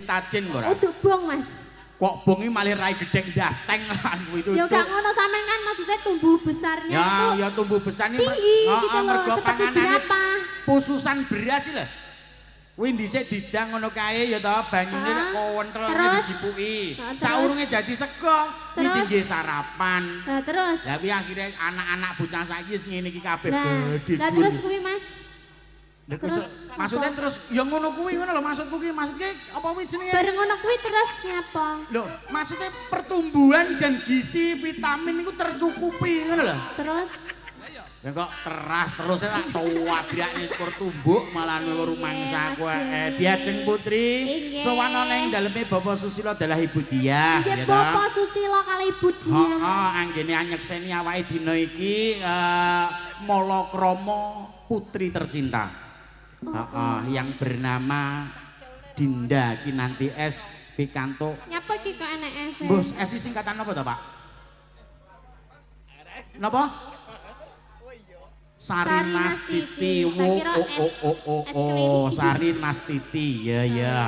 tajin kok ora. Uduk bong, Mas. Kok bongi malah rai gedeng ndasteng lan itu. Ya gak ngono sampean kan maksudnya tumbuh besarnya ya, itu. Ya tumbuh besar ini. Tinggi gitu loh, mergo seperti panganane jerapah. pususan beras lho. Kuwi dhisik didang ngono kae ya to, banyune nek kowentel dijipuki. Saurunge dadi sego, iki nggih sarapan. Nah, terus. Lah kuwi akhire anak-anak bocah saiki wis ngene iki kabeh gedhe. Lah terus kuwi, Mas. Maksudnya terus ya ngono kuwi ngono lho maksudku ki maksudnya apa kuwi jenenge? Bareng ngono kuwi terus nyapa? Lho, maksudnya pertumbuhan dan gizi vitamin itu tercukupi ngono lho. Terus ya kok keras terus tak tuwabrakne syukur tumbuk malah nulur mangsa kowe. Diajeng Putri sowan ana ing daleme Bapak Susilo adalah Ibu Diah ya to. Bapak Susilo kali Ibu Diah. Heeh, anggene anyekseni awake dina iki Malakrama Putri tercinta. Yang bernama Dinda Kinanti S Pikanto. Nyapa iki kok enek S? Mbah, S singkatan apa to, Pak? Napa? Sarinastiti. Sarinastiti. Ya ya.